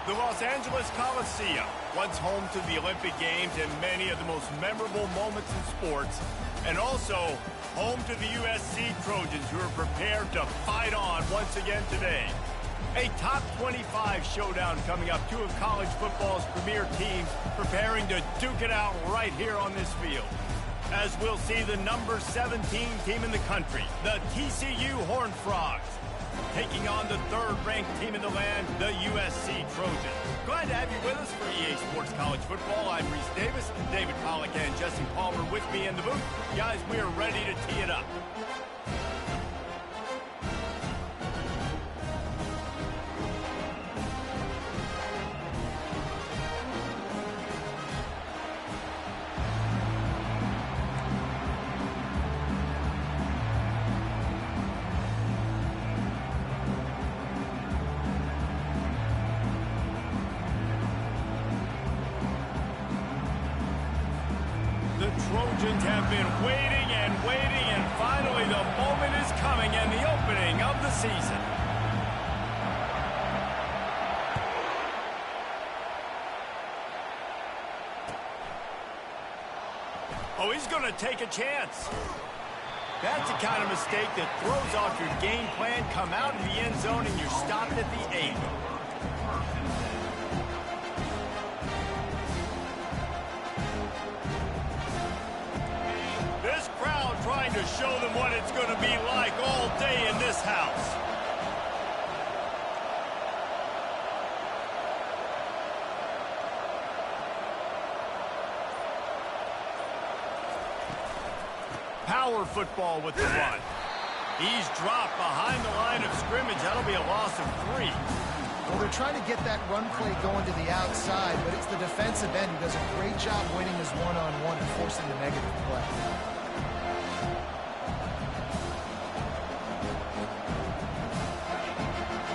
The Los Angeles Coliseum, once home to the Olympic Games and many of the most memorable moments in sports, and also home to the USC Trojans, who are prepared to fight on once again today. A top 25 showdown coming up. Two of college football's premier teams preparing to duke it out right here on this field. As we'll see the number 17 team in the country, the TCU Horned Frogs, taking on the third-ranked team in the land, the USC Trojans. Glad to have you with us for EA Sports College Football. I'm Reese Davis, David Pollack, and Jesse Palmer with me in the booth. Guys, we are ready to tee it up. Trojans have been waiting and finally the moment is coming and the opening of the season. Oh, he's going to take a chance. That's the kind of mistake that throws off your game plan. Come out in the end zone and you're stopped at the 8. Trying to show them what it's going to be like all day in this house. Power football with the run. He's dropped behind the line of scrimmage. That'll be a loss of 3. Well, they're trying to get that run play going to the outside, but it's the defensive end who does a great job winning his one-on-one and forcing the negative play.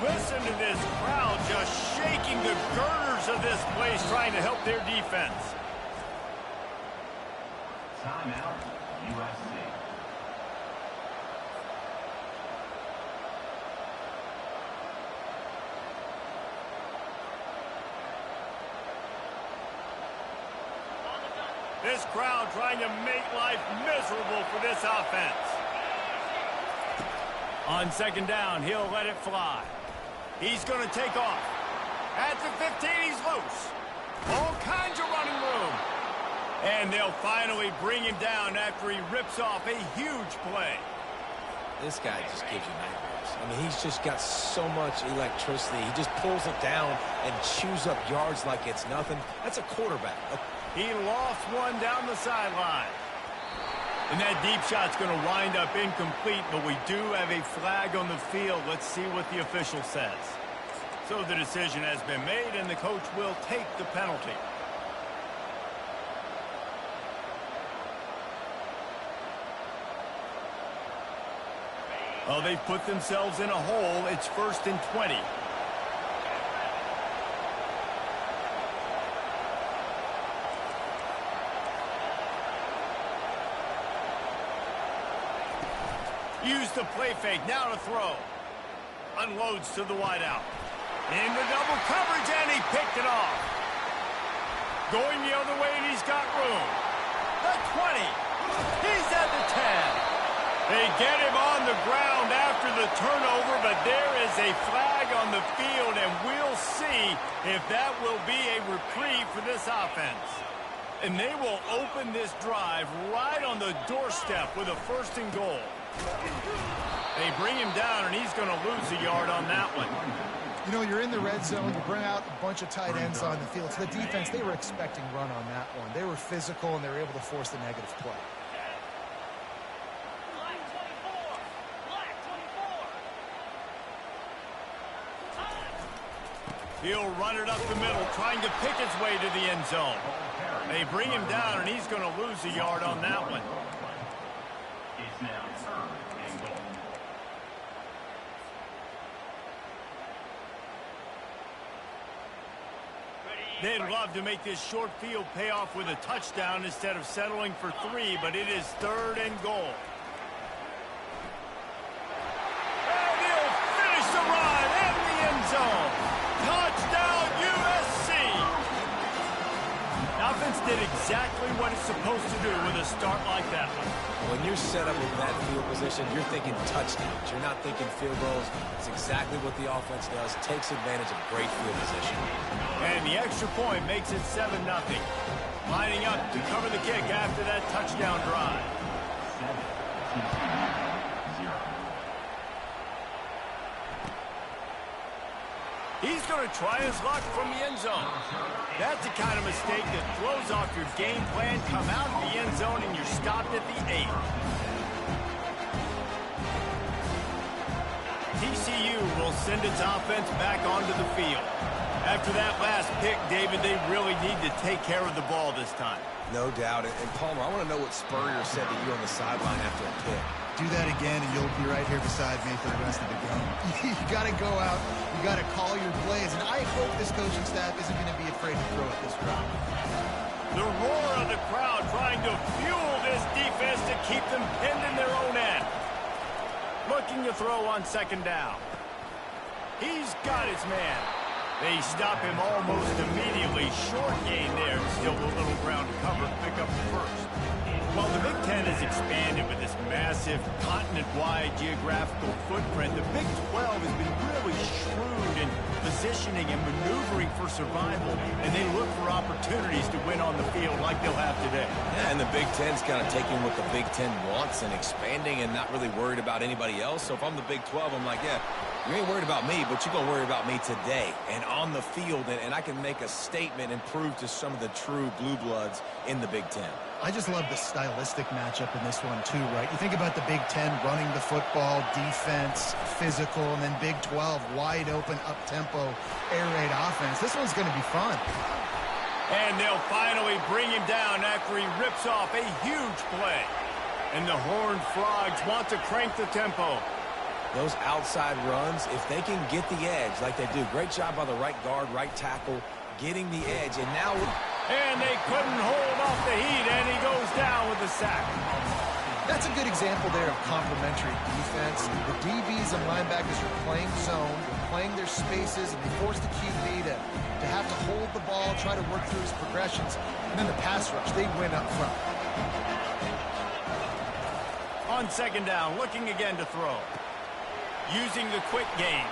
Listen to this crowd just shaking the girders of this place, trying to help their defense. Timeout, USC. This crowd trying to make life miserable for this offense. On second down, he'll let it fly. He's going to take off. At the 15, he's loose. All kinds of running room. And they'll finally bring him down after he rips off a huge play. This guy just gives you nightmares. I mean, he's just got so much electricity. He just pulls it down and chews up yards like it's nothing. That's a quarterback. He lost one down the sideline. And that deep shot's going to wind up incomplete, but we do have a flag on the field. Let's see what the official says. So the decision has been made, and the coach will take the penalty. Oh, they've put themselves in a hole. It's 1st and 20. Use the play fake, now to throw. Unloads to the wideout. Into double coverage, and he picked it off. Going the other way, and he's got room. The 20. He's at the 10. They get him on the ground after the turnover, but there is a flag on the field, and we'll see if that will be a reprieve for this offense. And they will open this drive right on the doorstep with a 1st and goal. They bring him down, and he's going to lose a yard on that one. You know, you're in the red zone. You bring out a bunch of tight ends on the field. So the defense, they were expecting run on that one. They were physical, and they were able to force the negative play. He'll run it up the middle, trying to pick his way to the end zone. They bring him down, and he's going to lose a yard on that one. It's now 3rd and goal. They'd love to make this short field pay off with a touchdown instead of settling for 3, but it is 3rd and goal. And he'll finish the run in the end zone. Touchdown, USA! exactly what it's supposed to do with a start like that one. When you're set up in that field position, you're thinking touchdowns. You're not thinking field goals. It's exactly what the offense does. Takes advantage of great field position. And the extra point makes it 7-0. Lining up to cover the kick after that touchdown drive. 7, 0. He's going to try his luck from the end zone. That's the kind of mistake that throws off your game plan. Come out of the end zone and you're stopped at the 8. TCU will send its offense back onto the field. After that last pick, David, they really need to take care of the ball this time. No doubt. And Palmer, I want to know what Spurrier said to you on the sideline after a pick. Do that again, and you'll be right here beside me for the rest of the game. You got to go out. You got to call your plays. And I hope this coaching staff isn't going to be afraid to throw it this route. The roar of the crowd trying to fuel this defense to keep them pinned in their own end. Looking to throw on second down. He's got his man. They stop him almost immediately. Short gain there. Still a little ground to cover. Pick up the first. While the Big Ten has expanded with this massive continent-wide geographical footprint, the Big 12 has been really shrewd in positioning and maneuvering for survival, and they look for opportunities to win on the field like they'll have today. Yeah, and the Big Ten's kind of taking what the Big Ten wants and expanding and not really worried about anybody else. So if I'm the Big 12, I'm like, yeah, you ain't worried about me, but you're going to worry about me today and on the field, and I can make a statement and prove to some of the true blue bloods in the Big Ten. I just love the stylistic matchup in this one, too, right? You think about the Big Ten running the football, defense, physical, and then Big 12, wide open, up-tempo, air raid offense. This one's going to be fun. And they'll finally bring him down after he rips off a huge play. And the Horned Frogs want to crank the tempo. Those outside runs, if they can get the edge like they do, great job by the right guard, right tackle, getting the edge, and now... And they couldn't hold off the heat, and he goes down with the sack. That's a good example there of complementary defense. The DBs and linebackers are playing zone, they're playing their spaces, and they force the QB to have to hold the ball, try to work through his progressions. And then the pass rush, they win up front. On second down, looking again to throw. Using the quick game.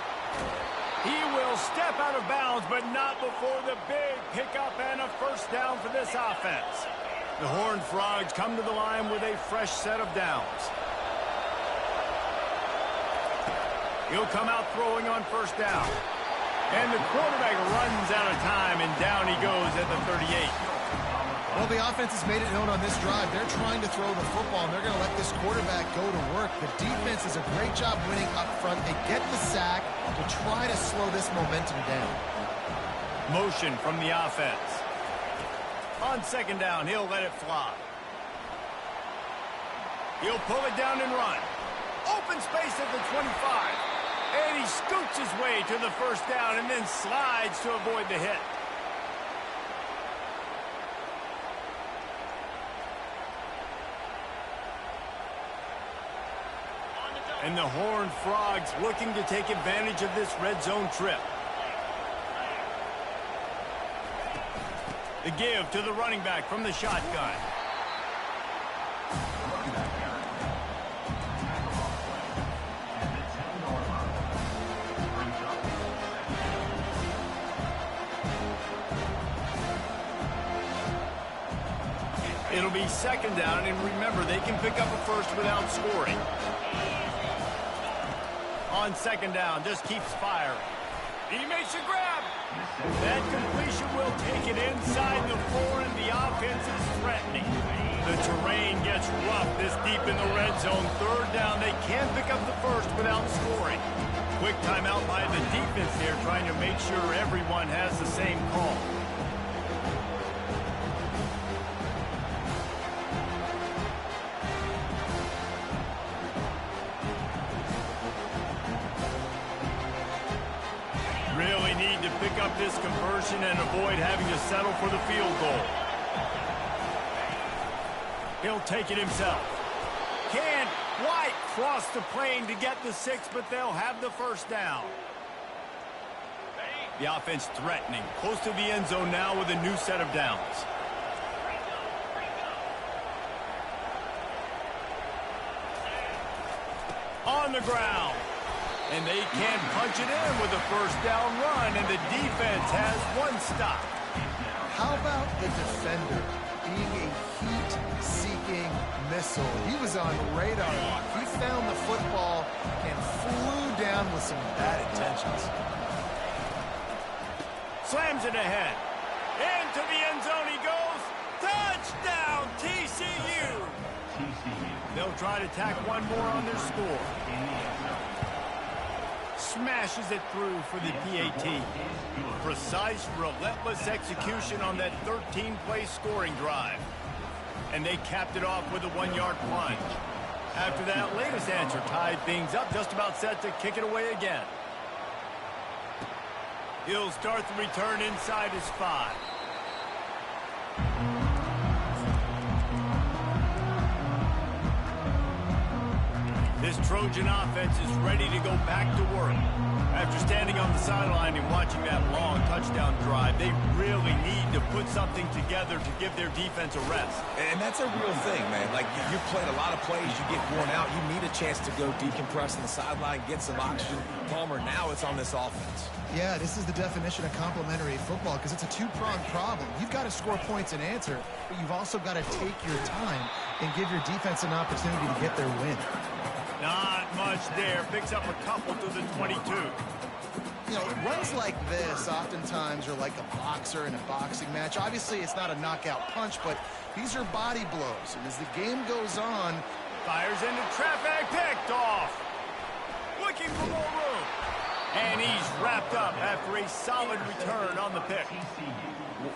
He will step out of bounds, but not before the big pickup and a first down for this offense. The Horned Frogs come to the line with a fresh set of downs. He'll come out throwing on first down. And the quarterback runs out of time, and down he goes at the 38. Well, the offense has made it known on this drive. They're trying to throw the football, and they're going to let this quarterback go to work. The defense does a great job winning up front. They get the sack to try to slow this momentum down. Motion from the offense. On second down, he'll let it fly. He'll pull it down and run. Open space at the 25. And he scoots his way to the first down and then slides to avoid the hit. And the Horned Frogs looking to take advantage of this red zone trip. The give to the running back from the shotgun. It'll be second down, and remember, they can pick up a first without scoring. On second down, just keeps firing. He makes a grab. That completion will take it inside the 4, and the offense is threatening. The terrain gets rough this deep in the red zone. Third down, they can't pick up the first without scoring. Quick timeout by the defense there, trying to make sure everyone has the same call. Really need to pick up this conversion and avoid having to settle for the field goal. He'll take it himself. Can't quite cross the plane to get the 6, but they'll have the first down. The offense threatening, close to the end zone now with a new set of downs. on the ground. And they can't punch it in with a first down run, and the defense has one stop. How about the defender being a heat-seeking missile? He was on radar lock. He found the football and flew down with some bad intentions. Slams it ahead. Into the end zone he goes. Touchdown, TCU. They'll try to tack one more on their score. Smashes it through for the PAT. Precise, relentless execution on that 13-play scoring drive. And they capped it off with a 1-yard plunge. After that latest answer tied things up, just about set to kick it away again. He'll start the return inside his 5. This Trojan offense is ready to go back to work. After standing on the sideline and watching that long touchdown drive, they really need to put something together to give their defense a rest. And that's a real thing, man. Like, you played a lot of plays, you get worn out, you need a chance to go decompress on the sideline, get some oxygen. Palmer, now it's on this offense. Yeah, this is the definition of complementary football because it's a two-pronged problem. You've got to score points and answer, but you've also got to take your time and give your defense an opportunity to get their win. Not much there. Picks up a couple to the 22. You know, runs like this oftentimes are like a boxer in a boxing match. Obviously, it's not a knockout punch, but these are body blows. And as the game goes on, fires into traffic, picked off. Looking for more room. And he's wrapped up after a solid return on the pick.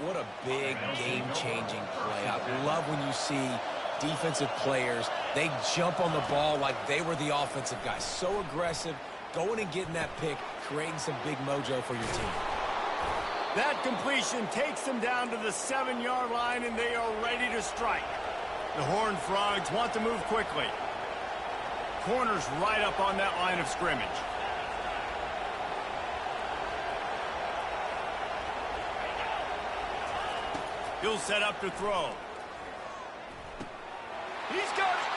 What a big game-changing play. I love when you see defensive players, they jump on the ball like they were the offensive guys. So aggressive, going and getting that pick, creating some big mojo for your team. That completion takes them down to the 7-yard line, and they are ready to strike. The Horned Frogs want to move quickly. Corners right up on that line of scrimmage. He'll set up to throw. He's got it.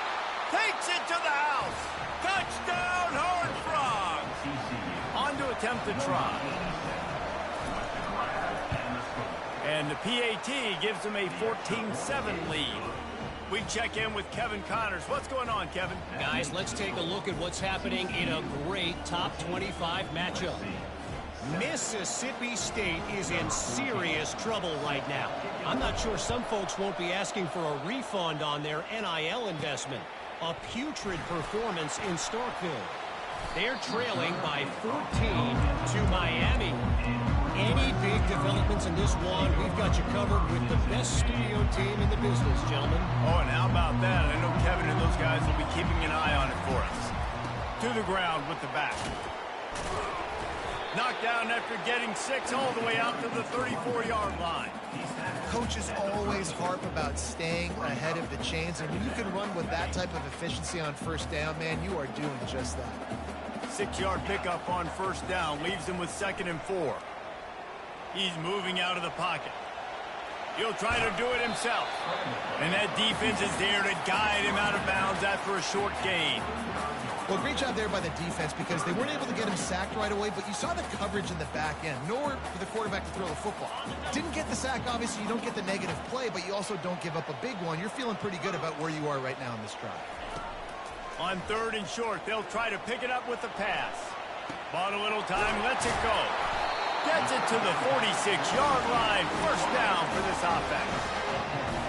Takes it to the house. Touchdown, Horned Frogs. On to attempt to try. And the PAT gives them a 14-7 lead. We check in with Kevin Connors. What's going on, Kevin? Guys, let's take a look at what's happening in a great top 25 matchup. Mississippi State is in serious trouble right now. I'm not sure some folks won't be asking for a refund on their NIL investment. A putrid performance in Starkville. They're trailing by 14 to Miami. Any big developments in this one, we've got you covered with the best studio team in the business, gentlemen. Oh, and how about that? I know Kevin and those guys will be keeping an eye on it for us. To the ground with the back. Knocked down after getting 6 all the way out to the 34-yard line. Coaches always harp about staying ahead of the chains, and when you can run with that type of efficiency on first down, man, you are doing just that. 6-yard pickup on first down leaves him with 2nd and 4. He's moving out of the pocket. He'll try to do it himself. And that defense is there to guide him out of bounds after a short gain. Well, great job there by the defense because they weren't able to get him sacked right away, but you saw the coverage in the back end. Nowhere for the quarterback to throw the football. Didn't get the sack, obviously. You don't get the negative play, but you also don't give up a big one. You're feeling pretty good about where you are right now in this drive. On 3rd and short, they'll try to pick it up with the pass. Bought a little time, lets it go. Gets it to the 46-yard line. First down for this offense.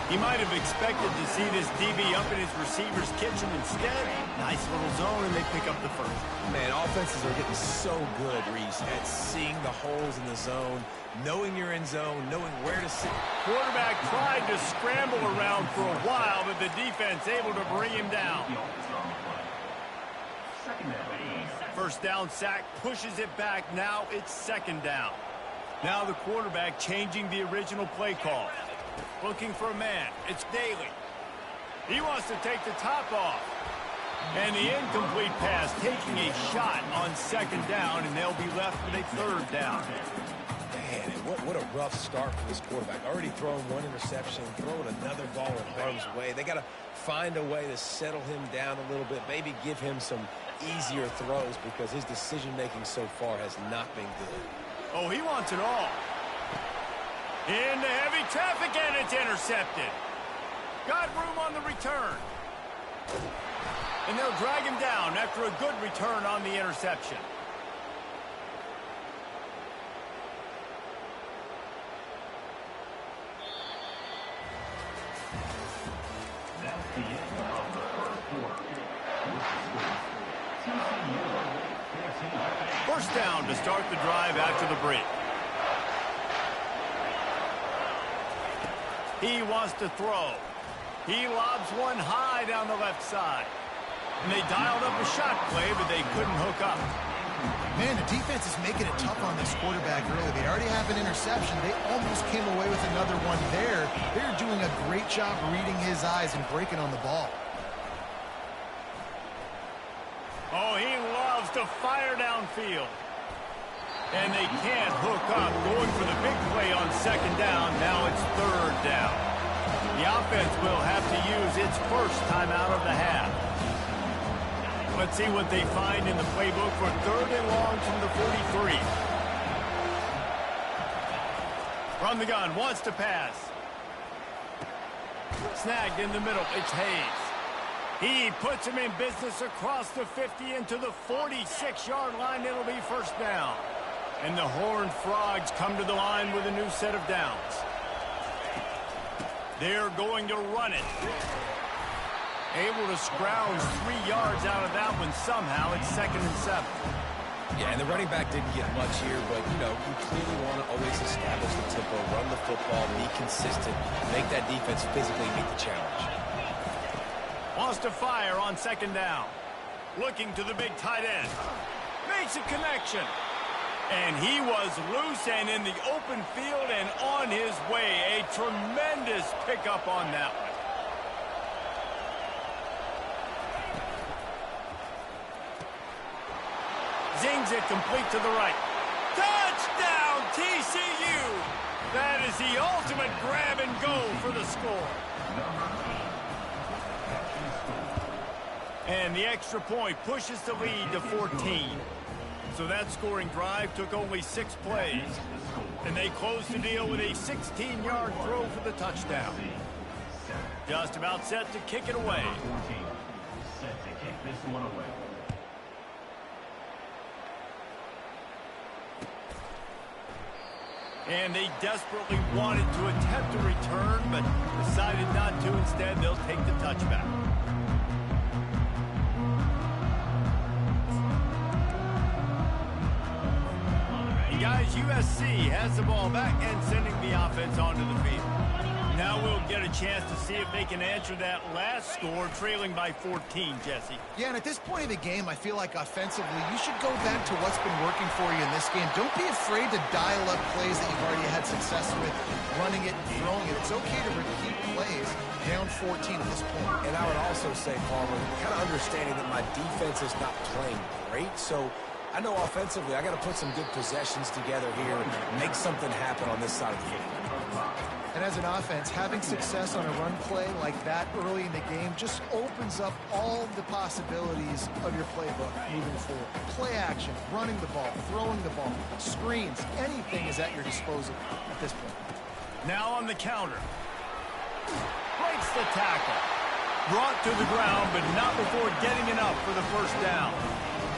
He might have expected to see this DB up in his receiver's kitchen instead. Nice little zone, and they pick up the first. Man, offenses are getting so good, Reese, at seeing the holes in the zone, knowing you're in zone, knowing where to sit. Quarterback tried to scramble around for a while, but the defense able to bring him down. First down sack, pushes it back. Now it's 2nd down. Now the quarterback changing the original play call. Looking for a man. It's Daly. He wants to take the top off. And the incomplete pass taking a shot on 2nd down, and they'll be left with a 3rd down. Man, what a rough start for this quarterback. Already throwing 1 interception, throwing another ball in harm's way. They got to find a way to settle him down a little bit, maybe give him some easier throws because his decision-making so far has not been good. Oh, he wants it all. Into heavy traffic, and it's intercepted. Got room on the return. And they'll drag him down after a good return on the interception. That's the end of the first quarter. TCU 14. First down to start the drive after the break. He wants to throw. He lobs one high down the left side. And they dialed up a shot play, but they couldn't hook up. Man, the defense is making it tough on this quarterback early. They already have an interception. They almost came away with another one there. They're doing a great job reading his eyes and breaking on the ball. Oh, he loves to fire downfield. And they can't hook up. Going for the big play on second down. Now it's third down. The offense will have to use its first timeout of the half. Let's see what they find in the playbook for third and long from the 43. From the gun, wants to pass. Snagged in the middle, it's Hayes. He puts him in business across the 50 into the 46-yard line. It'll be first down. And the Horned Frogs come to the line with a new set of downs. They're going to run it. Able to scrounge 3 yards out of that one somehow. It's 2nd and 7. Yeah, and the running back didn't get much here, but, you know, you clearly want to always establish the tempo, run the football, be consistent, make that defense physically meet the challenge. Wants to fire on second down. Looking to the big tight end. Makes a connection. And he was loose and in the open field and on his way. A tremendous pickup on that one. Zings it complete to the right. Touchdown, TCU! That is the ultimate grab and go for the score. And the extra point pushes the lead to 14. So that scoring drive took only 6 plays. And they closed the deal with a 16-yard throw for the touchdown. Just about set to kick it away. Set to kick this one away. And they desperately wanted to attempt a return, but decided not to. Instead, they'll take the touchback. And guys, USC has the ball back and sending the offense onto the field. Now we'll get a chance to see if they can answer that last score, trailing by 14, Jesse. Yeah, and at this point of the game, I feel like offensively, you should go back to what's been working for you in this game. Don't be afraid to dial up plays that you've already had success with, running it and throwing it. It's okay to repeat plays down 14 at this point. And I would also say, Palmer, kind of understanding that my defense is not playing great, so I know offensively I got to put some good possessions together here, make something happen on this side of the field. And as an offense, having success on a run play like that early in the game just opens up all the possibilities of your playbook moving forward. Play action, running the ball, throwing the ball, screens, anything is at your disposal at this point. Now on the counter. Breaks the tackle. Brought to the ground, but not before getting enough for the first down.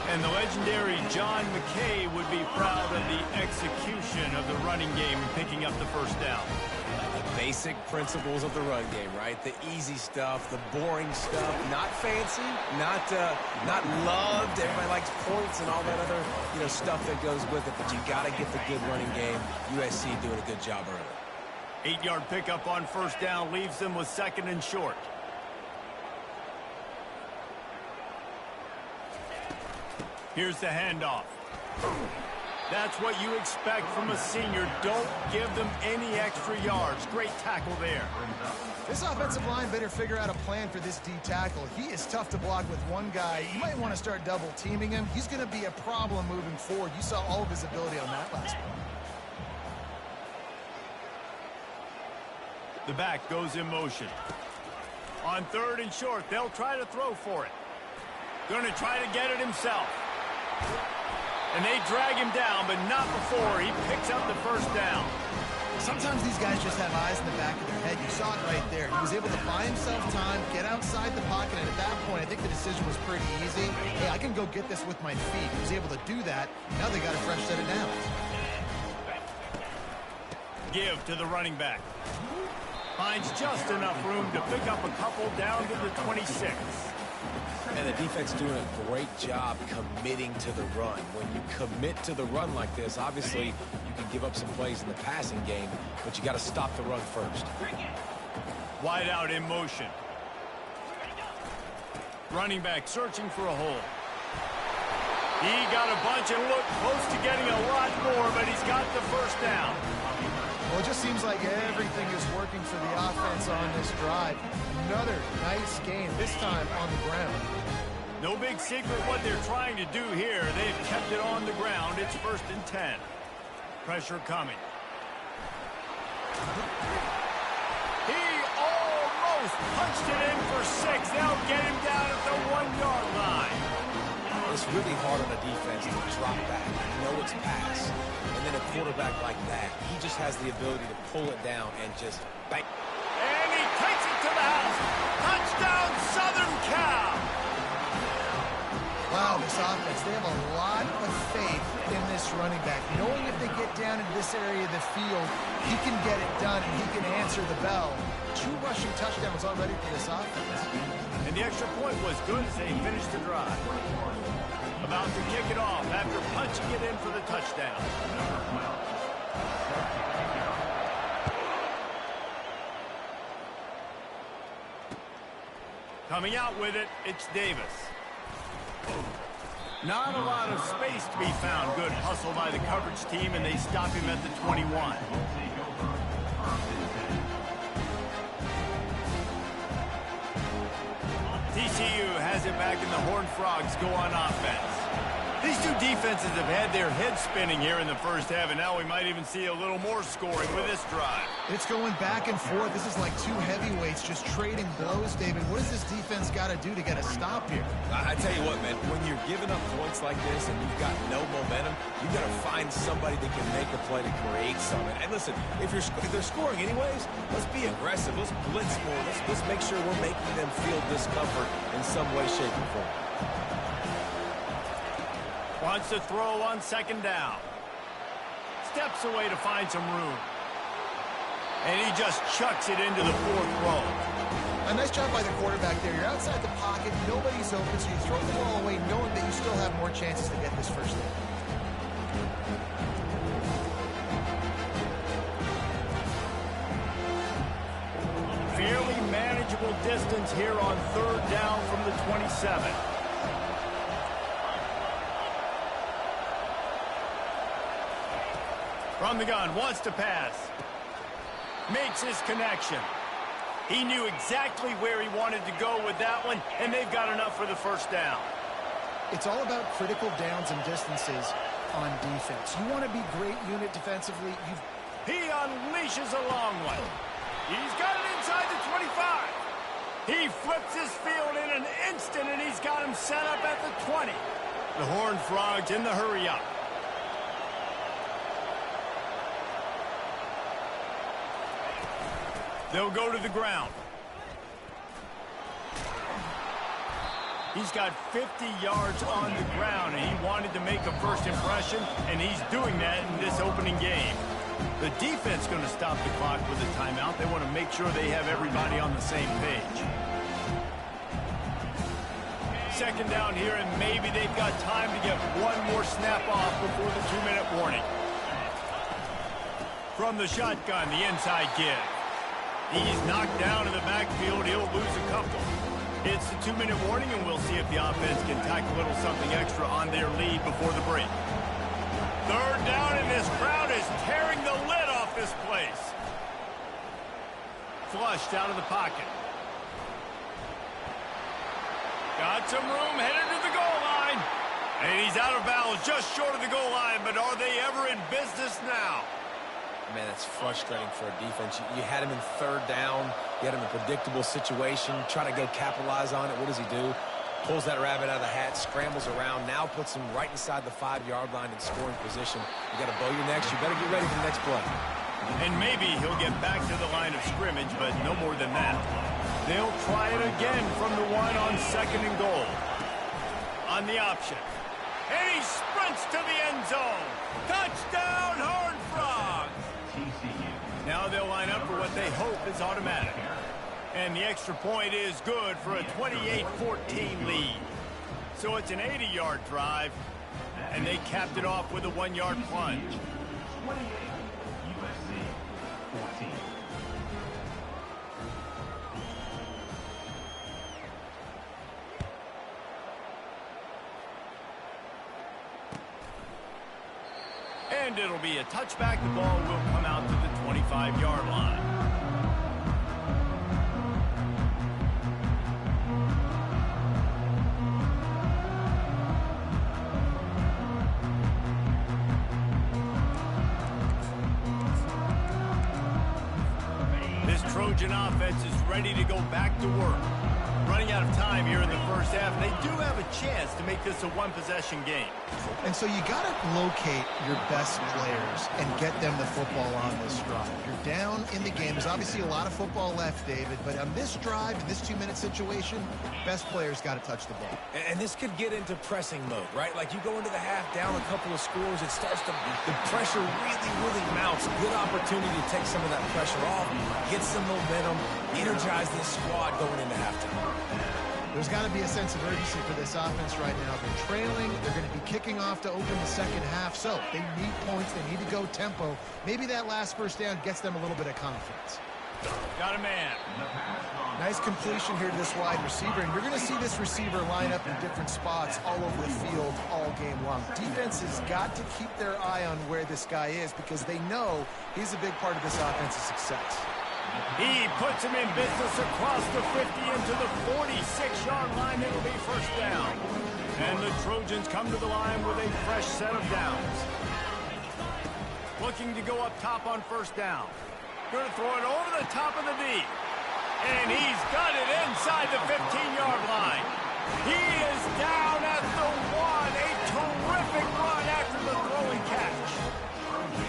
And the legendary John McKay would be proud of the execution of the running game and picking up the first down. Basic principles of the run game, right? The easy stuff, the boring stuff, not fancy, not loved. Everybody likes points and all that other, stuff that goes with it. But you got to get the good running game. USC doing a good job early. 8-yard pickup on first down leaves them with 2nd and short. Here's the handoff. That's what you expect from a senior. Don't give them any extra yards. Great tackle there. This offensive line better figure out a plan for this D tackle. He is tough to block with one guy. You might want to start double teaming him. He's going to be a problem moving forward. You saw all of his ability on that last one. The back goes in motion. On 3rd and short, they'll try to throw for it. Going to try to get it himself. And they drag him down, but not before he picks up the first down. Sometimes these guys just have eyes in the back of their head. You saw it right there. He was able to buy himself time, get outside the pocket, and at that point, I think the decision was pretty easy. Hey, I can go get this with my feet. He was able to do that. Now they got a fresh set of downs. Give to the running back. Finds just enough room to pick up a couple down to the 26. And the defense doing a great job committing to the run. When you commit to the run like this, obviously you can give up some plays in the passing game, but you got to stop the run first. Wide out in motion. Running back searching for a hole. He got a bunch and looked close to getting a lot more, but he's got the first down. Well, it just seems like everything is working for the offense on this drive. Another nice game, this time on the ground. No big secret what they're trying to do here. They've kept it on the ground. It's 1st and 10. Pressure coming. He almost punched it in for 6. They'll get him down at the 1-yard line. It's really hard on a defense to drop back. You know it's pass. And then a quarterback like that, he just has the ability to pull it down and just bang. And he takes it to the house. Touchdown, Southern Cal. Wow, this offense, they have a lot of faith in this running back. Knowing if they get down into this area of the field, he can get it done and he can answer the bell. 2 rushing touchdowns already for this offense. And the extra point was good as they finished the drive. About to kick it off after punching it in for the touchdown. Coming out with it, it's Davis. Not a lot of space to be found. Good hustle by the coverage team, and they stop him at the 21. TCU has it back, and the Horned Frogs go on offense. These two defenses have had their heads spinning here in the first half, and now we might even see a little more scoring with this drive. It's going back and forth. This is like 2 heavyweights just trading blows, David. What does this defense got to do to get a stop here? I tell you what, man, when you're giving up points like this and you've got no momentum, you've got to find somebody that can make a play to create something. And listen, if they're scoring anyways, let's be aggressive. Let's blitz more. Let's make sure we're making them feel discomfort in some way, shape, or form. Wants to throw on 2nd down. Steps away to find some room. And he just chucks it into the 4th row. A nice job by the quarterback there. You're outside the pocket. Nobody's open, so you throw the ball away knowing that you still have more chances to get this first down. Fairly manageable distance here on 3rd down from the 27. From the gun, wants to pass. Makes his connection. He knew exactly where he wanted to go with that one, and they've got enough for the first down. It's all about critical downs and distances on defense. You want to be great unit defensively. He unleashes a long one. He's got it inside the 25. He flips his field in an instant, and he's got him set up at the 20. The Horned Frogs in the hurry up. They'll go to the ground. He's got 50 yards on the ground, and he wanted to make a first impression, and he's doing that in this opening game. The defense going to stop the clock with a timeout. They want to make sure they have everybody on the same page. 2nd down here, and maybe they've got time to get one more snap off before the 2-minute warning. From the shotgun, the inside give. He's knocked down in the backfield. He'll lose a couple. It's the 2-minute warning, and we'll see if the offense can tack a little something extra on their lead before the break. 3rd down, and this crowd is tearing the lid off this place. Flushed out of the pocket. Got some room, headed to the goal line. And he's out of bounds, just short of the goal line, but are they ever in business now? Man, that's frustrating for a defense. You had him in 3rd down. You had him in a predictable situation. Try to go capitalize on it. What does he do? Pulls that rabbit out of the hat, scrambles around, now puts him right inside the 5-yard line in scoring position. You got to bow your necks. You better get ready for the next play. And maybe he'll get back to the line of scrimmage, but no more than that. They'll try it again from the 1 on 2nd and goal. On the option. And he sprints to the end zone. Touchdown, Horned Frogs! TCU. Now they'll line up for what they hope is automatic. And the extra point is good for a 28-14 lead. So it's an 80-yard drive, and they capped it off with a 1-yard plunge. 28, USC 14. And it'll be a touchback. The ball will come out to the 25-yard line. This Trojan offense is ready to go back to work. Running out of time here in the first half. They do have a chance to make this a one-possession game. And so you got to locate your best players and get them the football on this drive. You're down in the game. There's obviously a lot of football left, David, but on this drive, in this 2-minute situation, best players got to touch the ball. And this could get into pressing mode, right? Like you go into the half down a couple of scores, it starts to, the pressure really mounts. Good opportunity to take some of that pressure off, get some momentum, energize this squad going into halftime. There's got to be a sense of urgency for this offense right now. They're trailing. They're going to be kicking off to open the second half. So they need points. They need to go tempo. Maybe that last first down gets them a little bit of confidence. Got a man. Nice completion here to this wide receiver. And you're going to see this receiver line up in different spots all over the field all game long. Defense has got to keep their eye on where this guy is because they know he's a big part of this offense's success. He puts him in business across the 50 into the 46-yard line. It'll be first down. And the Trojans come to the line with a fresh set of downs. Looking to go up top on first down. Going to throw it over the top of the D. And he's got it inside the 15-yard line. He is down at the 1. A terrific run after the throwing catch.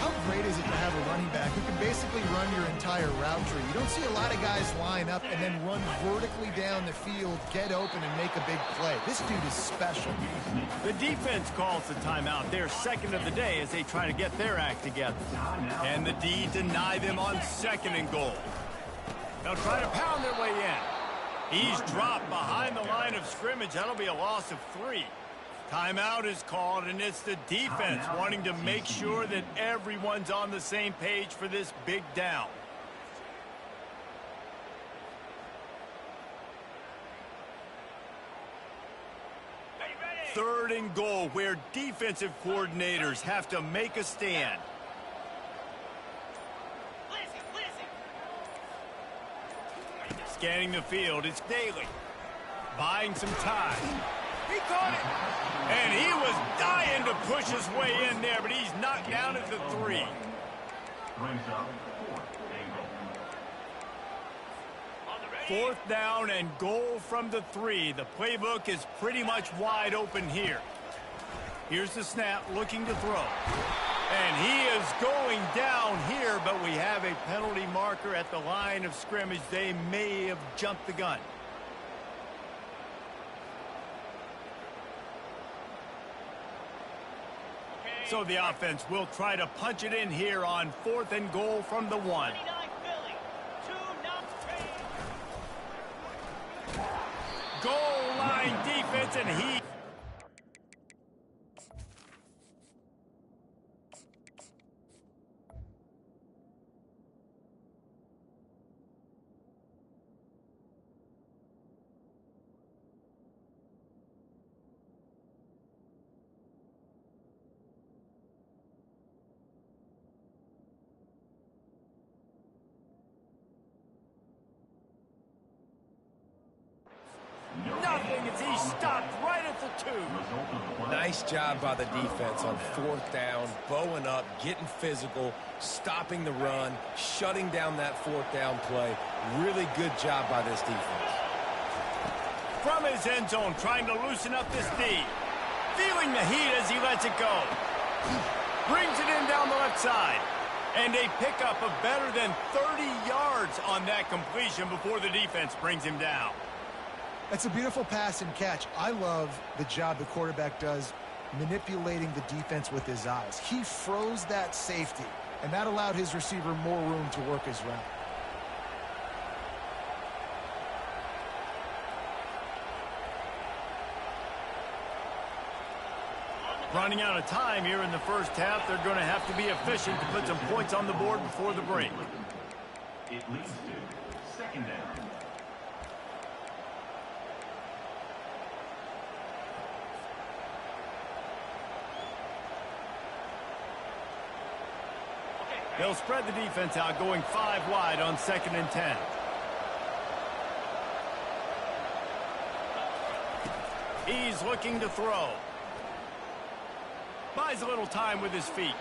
How great is it to have a running back who can basically run your entire route tree? You don't see a lot of guys line up and then run vertically down the field, get open, and make a big play. This dude is special. The defense calls the timeout. They're second of the day as they try to get their act together. And the D deny them on 2nd and goal. They'll try to pound their way in. He's dropped behind the line of scrimmage. That'll be a loss of 3. Timeout is called, and it's the defense wanting to make sure that everyone's on the same page for this big down. Third and goal, where defensive coordinators have to make a stand. Scanning the field, it's Daly. Buying some time. He caught it. And he was dying to push his way in there, but he's knocked down at the 3. Brings up 4th and goal. 4th down and goal from the 3. The playbook is pretty much wide open here. Here's the snap, looking to throw. And he is going down here, but we have a penalty marker at the line of scrimmage. They may have jumped the gun. So the offense will try to punch it in here on 4th and goal from the 1. Goal line defense, and he... Nothing as he stopped right at the 2. Nice job by the defense on 4th down, bowing up, getting physical, stopping the run, shutting down that 4th down play. Really good job by this defense. From his end zone, trying to loosen up this D. Feeling the heat as he lets it go. Brings it in down the left side. And a pickup of better than 30 yards on that completion before the defense brings him down. That's a beautiful pass and catch. I love the job the quarterback does manipulating the defense with his eyes. He froze that safety, and that allowed his receiver more room to work his route. Running out of time here in the first half. They're going to have to be efficient to put some points on the board before the break. It leads to second down. They'll spread the defense out, going 5 wide on 2nd and 10. He's looking to throw. Buys a little time with his feet.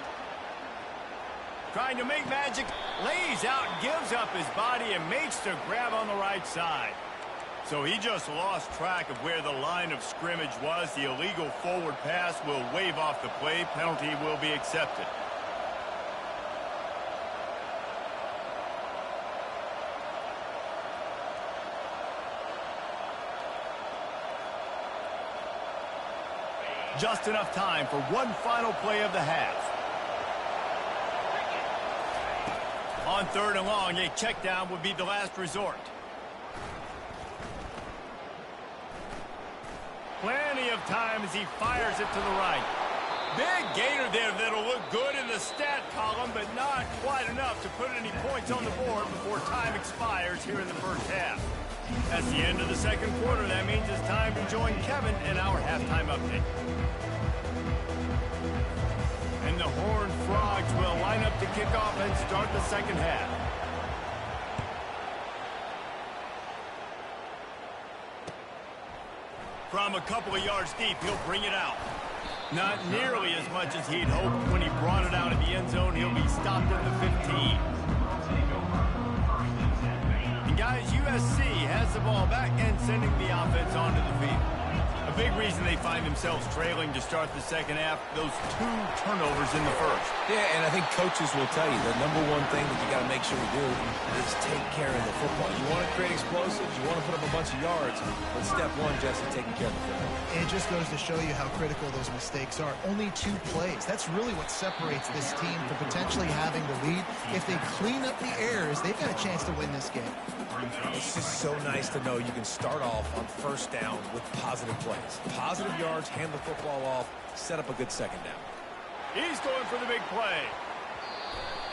Trying to make magic. Lays out, gives up his body, and makes the grab on the right side. So he just lost track of where the line of scrimmage was. The illegal forward pass will wave off the play. Penalty will be accepted. Just enough time for one final play of the half. On 3rd and long, a check down would be the last resort. Plenty of time as he fires it to the right. Big gainer there that'll look good in the stat column, but not quite enough to put any points on the board before time expires here in the first half. That's the end of the second quarter. That means it's time to join Kevin in our halftime update. And the Horned Frogs will line up to kick off and start the second half. From a couple of yards deep, he'll bring it out. Not nearly as much as he'd hoped when he brought it out of the end zone. He'll be stopped at the 15. And guys, USC has the ball back and sending the offense onto the field. A big reason they find themselves trailing to start the second half, those 2 turnovers in the first. Yeah, and I think coaches will tell you the number one thing that you got to make sure we do is take care of the football. You want to create explosives, you want to put up a bunch of yards, but step one, Jesse, taking care of the football. It just goes to show you how critical those mistakes are. Only 2 plays. That's really what separates this team from potentially having the lead. If they clean up the errors, they've got a chance to win this game. It's just so nice to know you can start off on 1st down with positive plays. Positive yards, hand the football off, set up a good second down. He's going for the big play.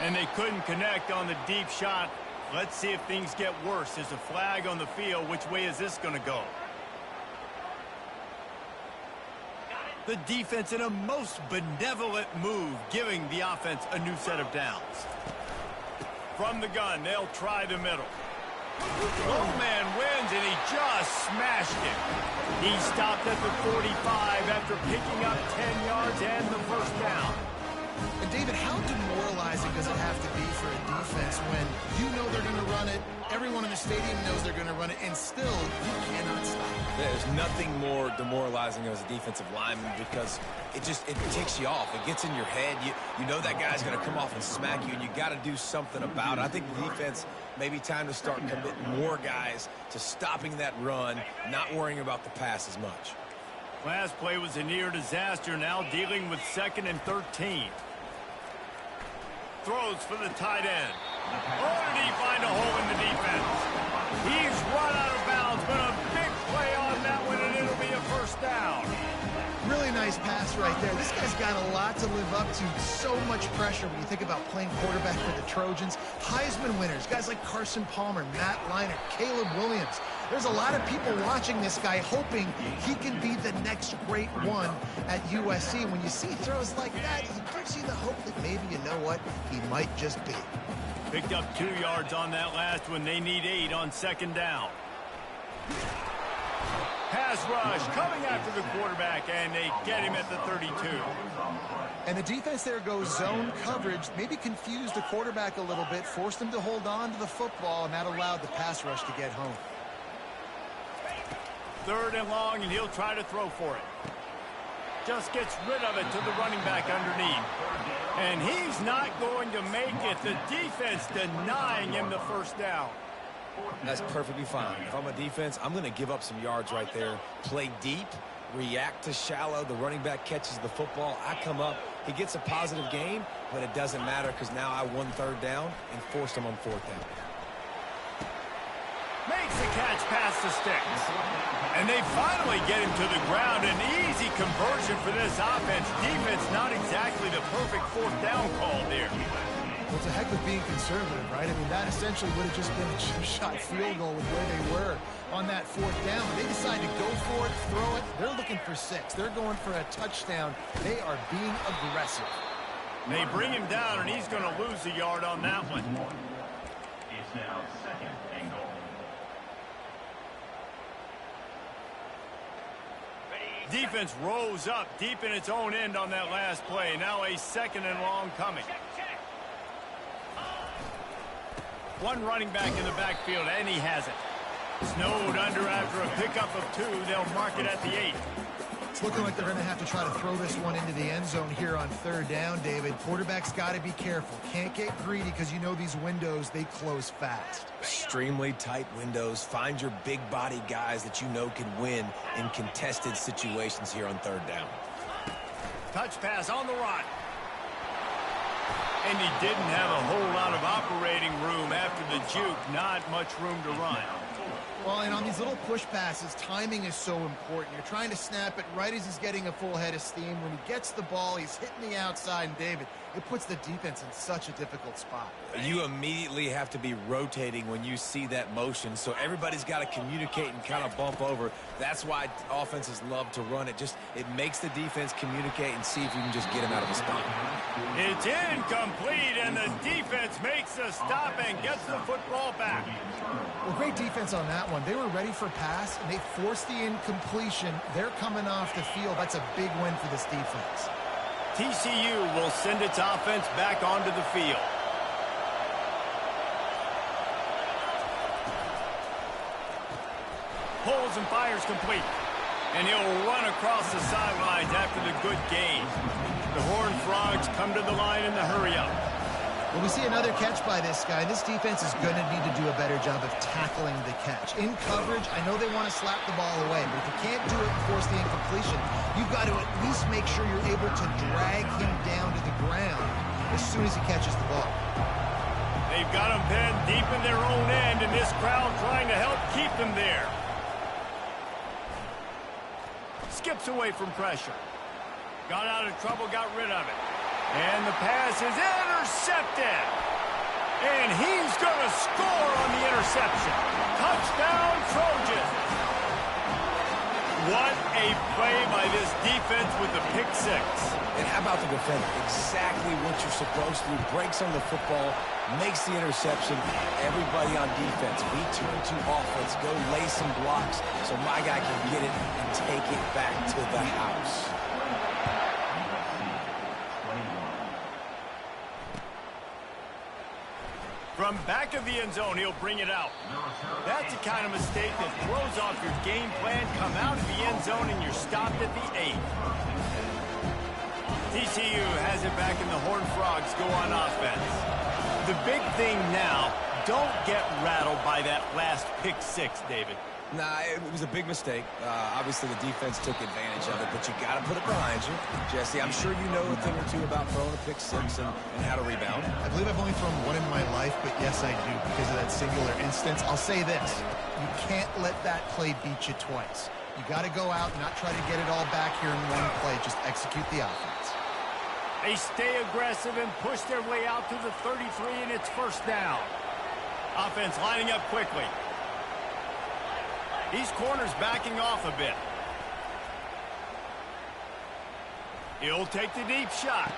And they couldn't connect on the deep shot. Let's see if things get worse. There's a flag on the field. Which way is this going to go? The defense in a most benevolent move, giving the offense a new set of downs. From the gun, they'll try the middle. Low man wins, and he just smashed it. He stopped at the 45 after picking up 10 yards and the 1st down. And David, how demoralizing does it have to be for a defense when you know they're going to run it, everyone in the stadium knows they're going to run it, and still you cannot stop it? There's nothing more demoralizing as a defensive lineman because it ticks you off. It gets in your head. You know that guy's going to come off and smack you, and you got to do something about it. I think the defense, maybe time to start committing more guys to stopping that run, not worrying about the pass as much. Last play was a near disaster, now dealing with 2nd and 13. Throws for the tight end. Oh, did he find a hole in the defense? He's run out of bounds, but a big play on that one, and it'll be a 1st down. Really nice pass right there. This guy's got a lot to live up to. So much pressure when you think about playing quarterback for the Trojans. Heisman winners, guys like Carson Palmer, Matt Leinart, Caleb Williams. There's a lot of people watching this guy hoping he can be the next great one at USC. When you see throws like that, it gives you the hope that maybe, you know what, he might just be. Picked up 2 yards on that last one. They need 8 on 2nd down. Pass rush coming after the quarterback, and they get him at the 32. And the defense there goes zone coverage, maybe confused the quarterback a little bit, forced him to hold on to the football, and that allowed the pass rush to get home. 3rd and long, and he'll try to throw for it. Just gets rid of it to the running back underneath. And he's not going to make it. The defense denying him the 1st down. That's perfectly fine. If I'm a defense, I'm going to give up some yards right there. Play deep, react to shallow. The running back catches the football. I come up. He gets a positive gain, but it doesn't matter because now I won 3rd down and forced him on 4th down. Makes the catch past the sticks. And they finally get him to the ground. An easy conversion for this offense. Defense not exactly the perfect 4th down call there. Well, it's a heck of being conservative, right? I mean, that essentially would have just been a chip-shot field goal with where they were on that 4th down. They decide to go for it, throw it. They're looking for 6. They're going for a touchdown. They are being aggressive. They bring him down, and he's going to lose a yard on that one. It's now 2nd and goal. Defense rose up deep in its own end on that last play. Now a 2nd and long coming. One running back in the backfield, and he has it. Snowed under after a pickup of 2. They'll mark it at the 8. It's looking like they're going to have to try to throw this one into the end zone here on 3rd down, David. Quarterback's got to be careful. Can't get greedy because you know these windows, they close fast. Extremely tight windows. Find your big body guys that you know can win in contested situations here on 3rd down. Touch pass on the run. And he didn't have a whole lot of operating room after the juke. Not much room to run. Well, and on these little push passes, timing is so important. You're trying to snap it right as he's getting a full head of steam. When he gets the ball, he's hitting the outside, and David, it puts the defense in such a difficult spot. You immediately have to be rotating when you see that motion, so everybody's got to communicate and kind of bump over. That's why offenses love to run it. It makes the defense communicate and see if you can just get him out of the spot. It's incomplete, and the defense makes a stop and gets the football back. Well, great defense on that one. They were ready for pass, and they forced the incompletion. They're coming off the field. That's a big win for this defense. TCU will send its offense back onto the field. Pulls and fires complete. And he'll run across the sidelines after the good gain. The Horned Frogs come to the line in the hurry-up. Well, we see another catch by this guy. This defense is going to need to do a better job of tackling the catch. In coverage, I know they want to slap the ball away, but if you can't do it and force the incompletion, you've got to at least make sure you're able to drag him down to the ground as soon as he catches the ball. They've got him pinned deep in their own end, and this crowd trying to help keep them there. Skips away from pressure. Got out of trouble, got rid of it. And the pass is intercepted. And he's going to score on the interception. Touchdown, Trojans. What a play by this defense with the pick 6. And how about the defender? Exactly what you're supposed to do. Breaks on the football, makes the interception. Everybody on defense, we turn to offense. Go lay some blocks so my guy can get it and take it back to the house. From back of the end zone, he'll bring it out. That's the kind of mistake that throws off your game plan. Come out of the end zone and you're stopped at the 8. TCU has it back and the Horned Frogs go on offense. The big thing now, don't get rattled by that last pick 6, David. Nah, it was a big mistake. Obviously, the defense took advantage of it, but you got to put it behind you. Jesse, I'm sure you know a thing or two about throwing a pick 6 and how to rebound. I believe I've only thrown one in my life, but yes, I do because of that singular instance. I'll say this. You can't let that play beat you twice. You got to go out and not try to get it all back here in one play. Just execute the offense. They stay aggressive and push their way out to the 33, and it's 1st down. Offense lining up quickly. These corners backing off a bit. He'll take the deep shot.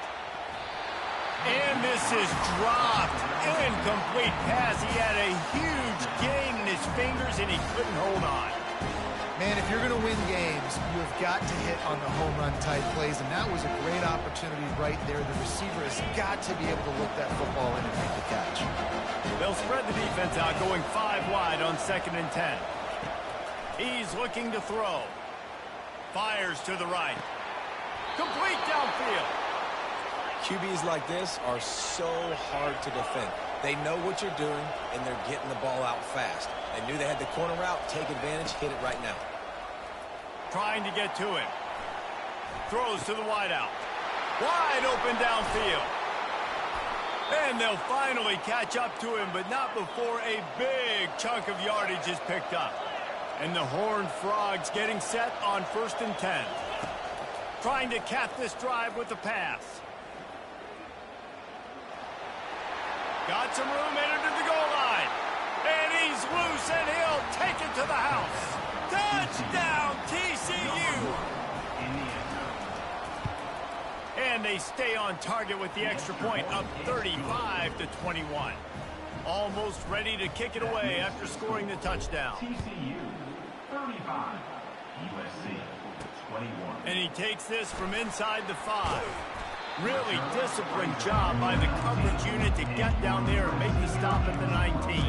And this is dropped. Incomplete pass. He had a huge gain in his fingers, and he couldn't hold on. Man, if you're going to win games, you have got to hit on the home run type plays, and that was a great opportunity right there. The receiver has got to be able to look that football in and make the catch. They'll spread the defense out, going 5 wide on 2nd and 10. He's looking to throw. Fires to the right. Complete downfield. QBs like this are so hard to defend. They know what you're doing, and they're getting the ball out fast. They knew they had the corner route. Take advantage. Hit it right now. Trying to get to him. Throws to the wideout. Wide open downfield. And they'll finally catch up to him, but not before a big chunk of yardage is picked up. And the Horned Frogs getting set on 1st and 10. Trying to cap this drive with the pass. Got some room, entered to the goal line. And he's loose, and he'll take it to the house. Touchdown, TCU! And they stay on target with the extra point, up 35-21. Almost ready to kick it away after scoring the touchdown. TCU 35, USC 21. And he takes this from inside the 5. Really disciplined job by the coverage unit to get down there and make the stop at the 19.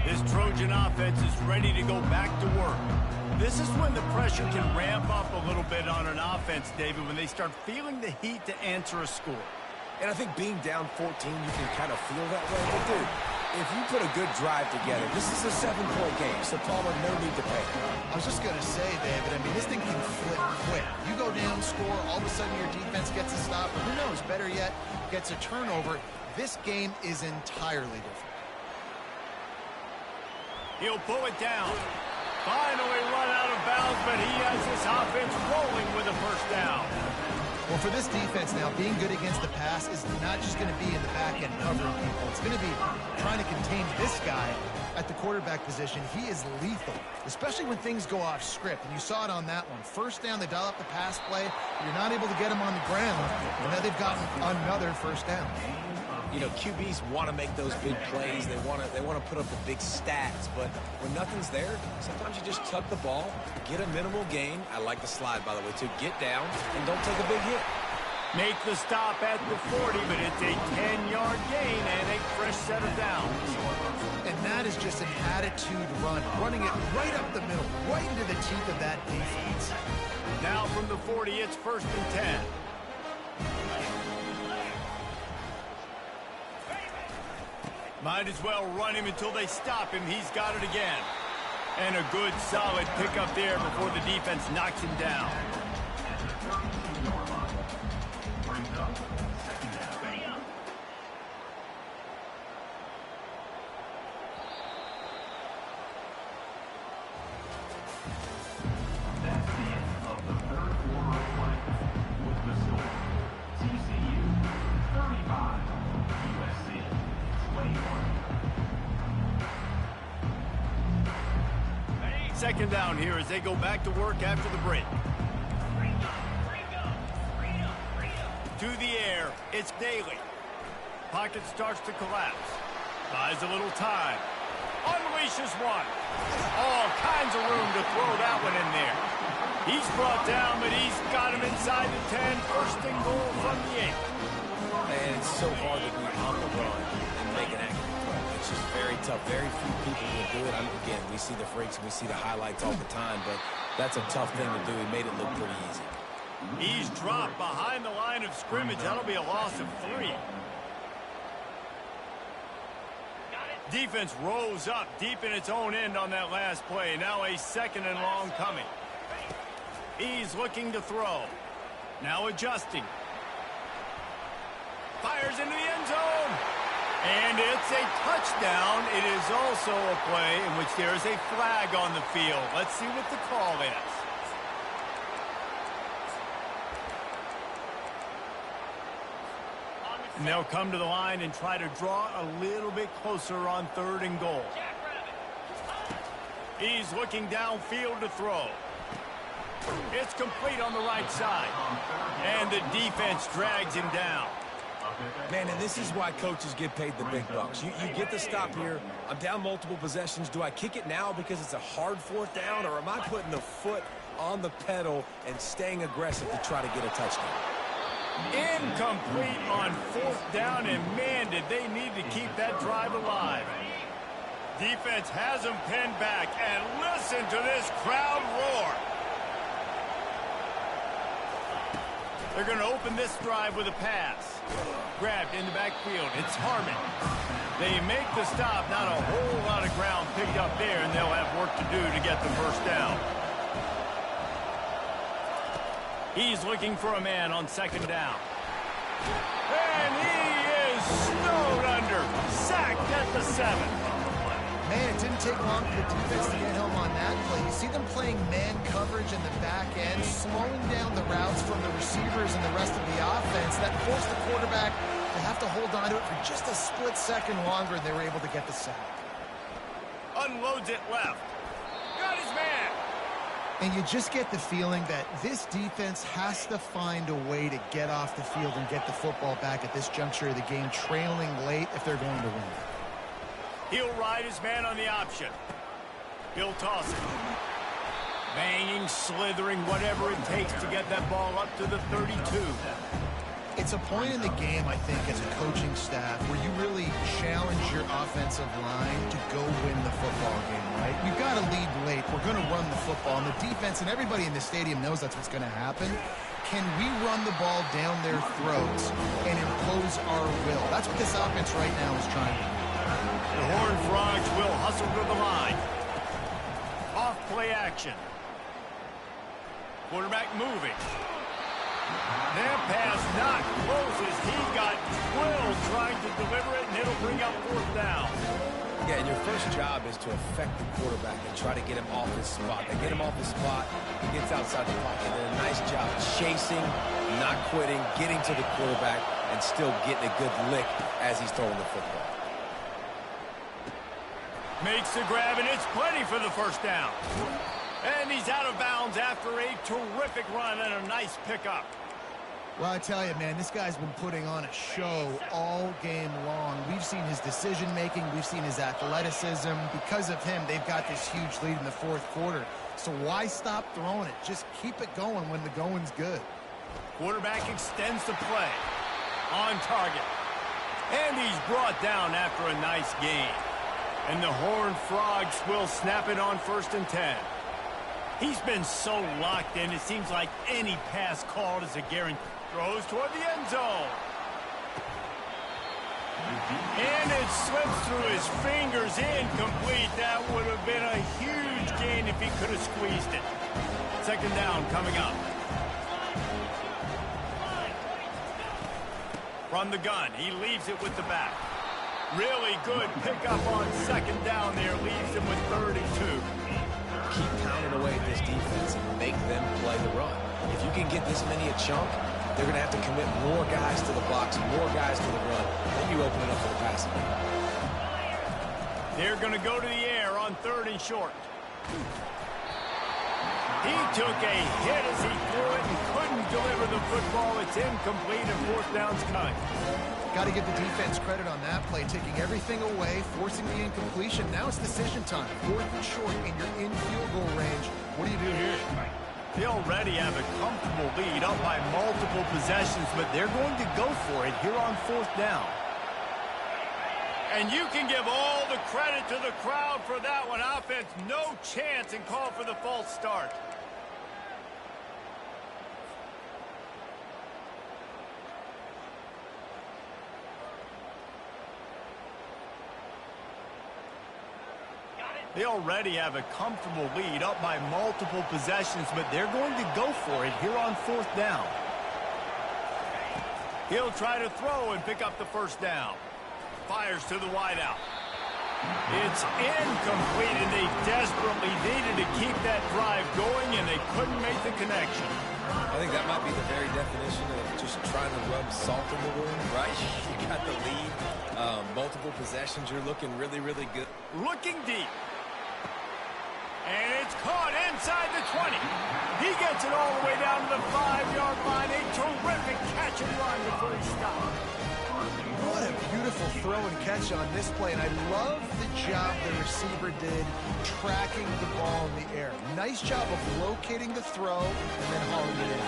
This Trojan offense is ready to go back to work. This is when the pressure can ramp up a little bit on an offense, David, when they start feeling the heat to answer a score. And I think being down 14, you can kind of feel that way. But, dude, if you put a good drive together, this is a 7-point game, so Palmer, no need to pay. I was just going to say, David, I mean, this thing can flip quick. You go down, score, all of a sudden your defense gets a stop, or who knows, better yet, gets a turnover. This game is entirely different. He'll pull it down. Finally run out of bounds, but he has this offense rolling with a first down. Well, for this defense now, being good against the pass is not just going to be in the back end covering people. It's going to be trying to contain this guy at the quarterback position. He is lethal, especially when things go off script. And you saw it on that one. First down, they dial up the pass play. You're not able to get him on the ground. And now they've gotten another first down. You know, QBs want to make those big plays. They want to put up the big stats. But when nothing's there, sometimes you just tuck the ball, get a minimal gain. I like the slide, by the way, to get down and don't take a big hit. Make the stop at the 40, but it's a 10-yard gain and a fresh set of downs. And that is just an attitude run, running it right up the middle, right into the teeth of that defense. Now from the 40, it's 1st and 10. Might as well run him until they stop him. He's got it again. And a good, solid pickup there before the defense knocks him down. That's the end of the third quarter of play. With the score, TCU 35, USC 21. Second down here as they go back to work after the break. To the air, it's Daly. Pocket starts to collapse. Buys a little time. Unleashes one. All kinds of room to throw that one in there. He's brought down, but he's got him inside the 10. First and goal from the 8. Man, it's so hard to be on the run and make an accurate throw. It's just very tough. Very few people will do it. Again, we see the freaks and we see the highlights all the time, but that's a tough thing to do. He made it look pretty easy. He's dropped behind the line of scrimmage. That'll be a loss of 3. Defense rose up deep in its own end on that last play. Now a 2nd and long coming. He's looking to throw. Now adjusting. Fires into the end zone. And it's a touchdown. It is also a play in which there is a flag on the field. Let's see what the call is. And they'll come to the line and try to draw a little bit closer on 3rd and goal. He's looking downfield to throw. It's complete on the right side. And the defense drags him down. Man, and this is why coaches get paid the big bucks. You get the stop here. I'm down multiple possessions. Do I kick it now because it's a hard 4th down, or am I putting the foot on the pedal and staying aggressive to try to get a touchdown? Incomplete on 4th down, and man, did they need to keep that drive alive. Defense has them pinned back, and listen to this crowd roar. They're going to open this drive with a pass. Grabbed in the backfield. It's Harmon. They make the stop. Not a whole lot of ground picked up there, and they'll have work to do to get the first down. He's looking for a man on 2nd down. And he is snowed under. Sacked at the 7. Man, it didn't take long for the defense to get home on that play. You see them playing man coverage in the back end, slowing down the routes from the receivers and the rest of the offense. That forced the quarterback to have to hold on to it for just a split second longer, and they were able to get the sack. Unloads it left. Got his man. And you just get the feeling that this defense has to find a way to get off the field and get the football back at this juncture of the game, trailing late if they're going to win. He'll ride his man on the option. He'll toss it. Banging, slithering, whatever it takes to get that ball up to the 32. It's a point in the game, I think, as a coaching staff where you really challenge your offensive line to go win the football game, right? We've got to lead late. We're going to run the football. And the defense and everybody in the stadium knows that's what's going to happen. Can we run the ball down their throats and impose our will? That's what this offense right now is trying to do. The Horned Frogs will hustle to the line. Off play action. Quarterback moving. That pass not close as he got twilled trying to deliver it, and it'll bring up 4th down. Yeah, and your first job is to affect the quarterback and try to get him off his spot. They get him off his spot, he gets outside the pocket. They did a nice job chasing, not quitting, getting to the quarterback, and still getting a good lick as he's throwing the football. Makes the grab, and it's plenty for the first down. And he's out of bounds after a terrific run and a nice pickup. Well, I tell you, man, this guy's been putting on a show all game long. We've seen his decision-making. We've seen his athleticism. Because of him, they've got this huge lead in the 4th quarter. So why stop throwing it? Just keep it going when the going's good. Quarterback extends the play. On target. And he's brought down after a nice gain. And the Horned Frogs will snap it on 1st and 10. He's been so locked in, it seems like any pass called is a guarantee. Throws toward the end zone. And it slips through his fingers, incomplete. That would have been a huge gain if he could have squeezed it. 2nd down coming up. From the gun, he leaves it with the back. Really good pickup on 2nd down there. Leaves him with 32. Keep pounding away at this defense and make them play the run. If you can get this many a chunk, they're going to have to commit more guys to the box, more guys to the run. Then you open it up for the passing. They're going to go to the air on 3rd and short. He took a hit as he threw it and couldn't deliver the football. It's incomplete and 4th down's coming. Got to give the defense credit on that play, taking everything away, forcing the incompletion. Now it's decision time. 4th and short, and you're in field goal range. What do you do here? They already have a comfortable lead up by multiple possessions, but they're going to go for it here on 4th down. And you can give all the credit to the crowd for that one. Offense, no chance, and call for the false start. They already have a comfortable lead up by multiple possessions, but they're going to go for it here on 4th down. He'll try to throw and pick up the 1st down. Fires to the wideout. It's incomplete, and they desperately needed to keep that drive going, and they couldn't make the connection. I think that might be the very definition of just trying to rub salt in the wound, right? You got the lead, multiple possessions. You're looking really, really good. Looking deep. And it's caught inside the 20. He gets it all the way down to the 5-yard line. A terrific catch and run before he stopped. What a beautiful throw and catch on this play. And I love the job the receiver did tracking the ball in the air. Nice job of locating the throw and then hauling it in.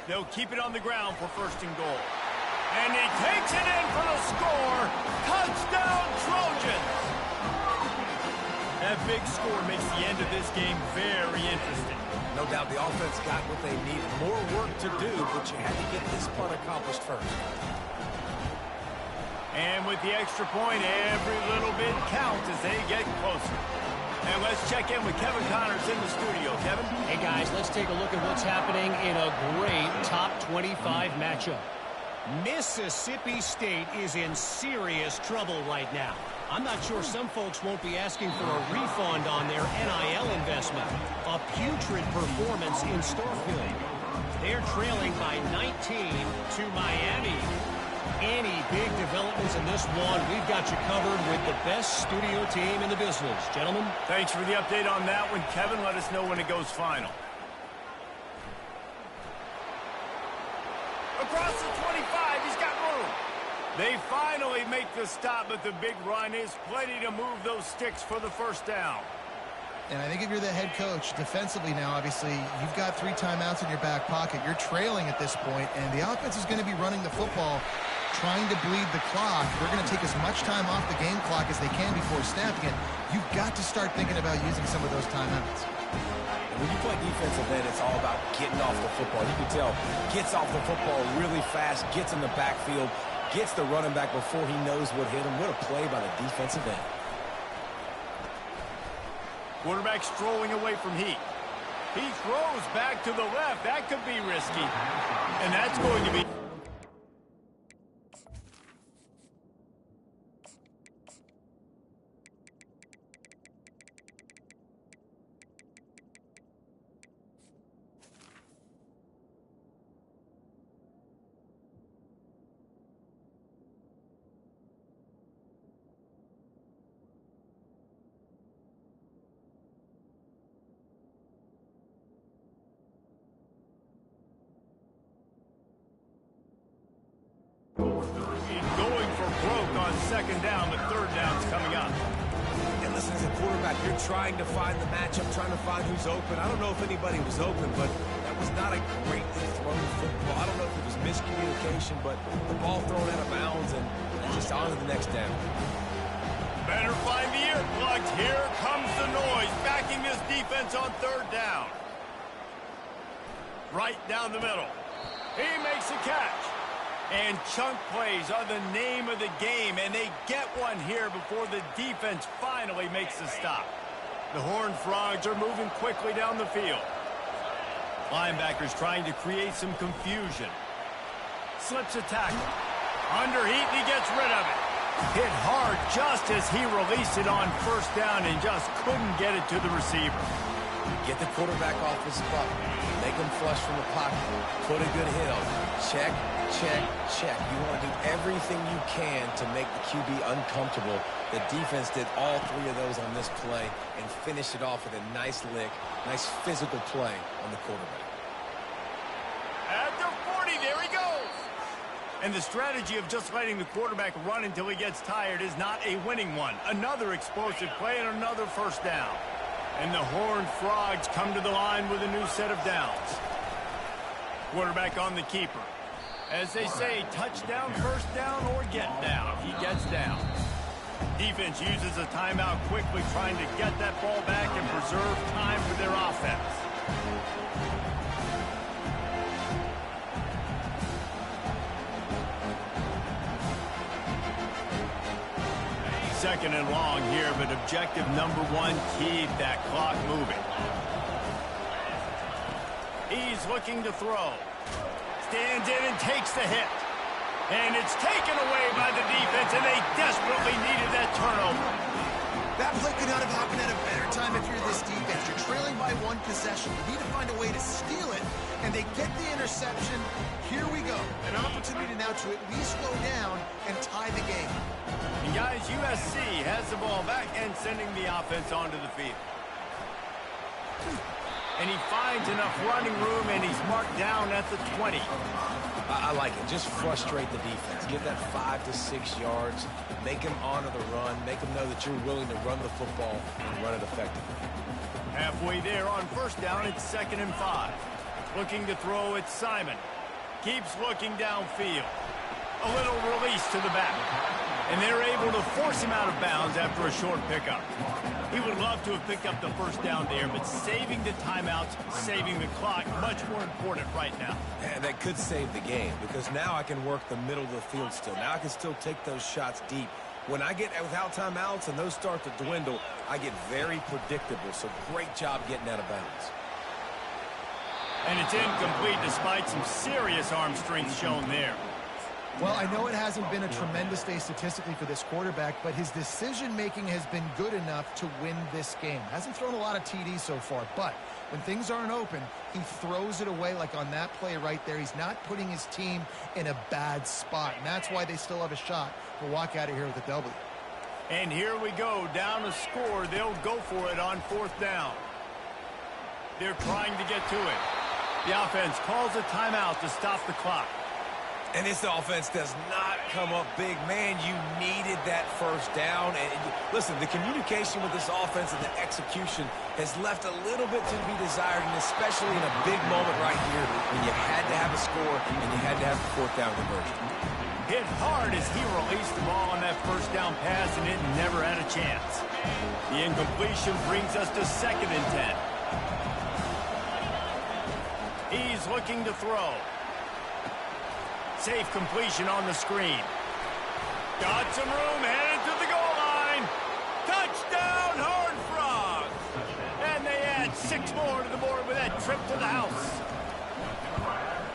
They'll keep it on the ground for first and goal. And he takes it in for the score. Touchdown, Trojans! That big score makes the end of this game very interesting. No doubt the offense got what they needed. More work to do, but you had to get this part accomplished first. And with the extra point, every little bit counts as they get closer. And let's check in with Kevin Connors in the studio. Kevin? Hey, guys, let's take a look at what's happening in a great top 25 matchup. Mississippi State is in serious trouble right now. I'm not sure some folks won't be asking for a refund on their NIL investment. A putrid performance in Starkville. They're trailing by 19 to Miami. Any big developments in this one, we've got you covered with the best studio team in the business. Gentlemen? Thanks for the update on that one, Kevin. Let us know when it goes final. Across the 25, he's got room. They finally make the stop, but the big run is plenty to move those sticks for the first down. And I think if you're the head coach, defensively now, obviously, you've got 3 timeouts in your back pocket. You're trailing at this point, and the offense is going to be running the football, trying to bleed the clock. They're going to take as much time off the game clock as they can before snapping it. You've got to start thinking about using some of those timeouts. When you play defensive end, it's all about getting off the football. You can tell, gets off the football really fast, gets in the backfield, gets the running back before he knows what hit him. What a play by the defensive end. Quarterback strolling away from Heat. He throws back to the left. That could be risky. And that's going to be... Going for broke on second down. The third down's coming up. And listen, as a quarterback, you're trying to find the matchup, trying to find who's open. I don't know if anybody was open, but that was not a greatly thrown football. I don't know if it was miscommunication, but the ball thrown out of bounds and just on to the next down. Better find the earplugs. Here comes the noise, backing this defense on third down. Right down the middle. He makes a catch. And chunk plays are the name of the game, and they get one here before the defense finally makes the stop. The Horned Frogs are moving quickly down the field. Linebackers trying to create some confusion. Slips a tackle. Under heat, and he gets rid of it. Hit hard just as he released it on first down and just couldn't get it to the receiver. Get the quarterback off his spot. Make him flush from the pocket. Put a good hit on him. Check, check, check. You want to do everything you can to make the QB uncomfortable. The defense did all 3 of those on this play and finished it off with a nice lick, nice physical play on the quarterback. At the 40, there he goes. And the strategy of just letting the quarterback run until he gets tired is not a winning one. Another explosive play and another first down. And the Horned Frogs come to the line with a new set of downs. Quarterback on the keeper. As they say, touchdown, first down, or get down. He gets down. Defense uses a timeout quickly, trying to get that ball back and preserve time for their offense. Second and long here, but objective number 1, keep that clock moving. He's looking to throw. Stands in and takes the hit. And it's taken away by the defense, and they desperately needed that turnover. That play could not have happened at a better time if you're this defense. You're trailing by 1 possession. You need to find a way to steal it, and they get the interception. Here we go. An opportunity now to at least slow down and tie the game. And guys, USC has the ball back and sending the offense onto the field. And he finds enough running room, and he's marked down at the 20. I like it. Just frustrate the defense. Get that 5 to 6 yards. Make them honor the run. Make them know that you're willing to run the football and run it effectively. Halfway there on first down, it's 2nd and 5. Looking to throw, it's Simon. Keeps looking downfield. A little release to the back. And they're able to force him out of bounds after a short pickup. He would love to have picked up the first down there, but saving the timeouts, saving the clock, much more important right now. And that could save the game, because now I can work the middle of the field still. Now I can still take those shots deep. When I get without timeouts and those start to dwindle, I get very predictable. So great job getting out of bounds. And it's incomplete despite some serious arm strength shown there. Well, I know it hasn't been a tremendous day statistically for this quarterback, but his decision-making has been good enough to win this game. Hasn't thrown a lot of TDs so far, but when things aren't open, he throws it away like on that play right there. He's not putting his team in a bad spot, and that's why they still have a shot to walk out of here with a W. And here we go, down a score. They'll go for it on 4th down. They're trying to get to it. The offense calls a timeout to stop the clock. And this offense does not come up big. Man, you needed that first down. And listen, the communication with this offense and the execution has left a little bit to be desired, and especially in a big moment right here when you had to have a score and you had to have the 4th down conversion. Hit hard as he released the ball on that first down pass, and it never had a chance. The incompletion brings us to 2nd and 10. He's looking to throw. Safe completion on the screen. Got some room, headed to the goal line. Touchdown, Horned Frogs! And they add 6 more to the board with that trip to the house.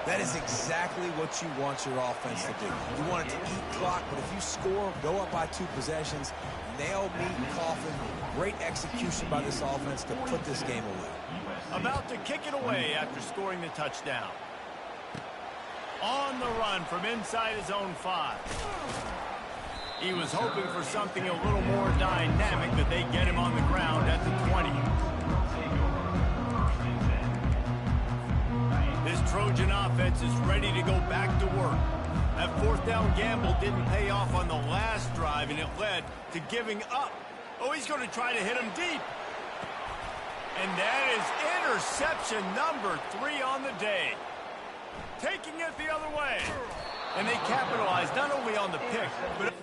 That is exactly what you want your offense to do. You want it to eat clock, but if you score, go up by 2 possessions, nail, meet, and coffin. Great execution by this offense to put this game away. About to kick it away after scoring the touchdown. On the run from inside his own 5. He was hoping for something a little more dynamic, but they get him on the ground at the 20. This Trojan offense is ready to go back to work. That 4th down gamble didn't pay off on the last drive, and it led to giving up. Oh, he's going to try to hit him deep. And that is interception number 3 on the day. Taking it the other way. And they capitalized not only on the pick, but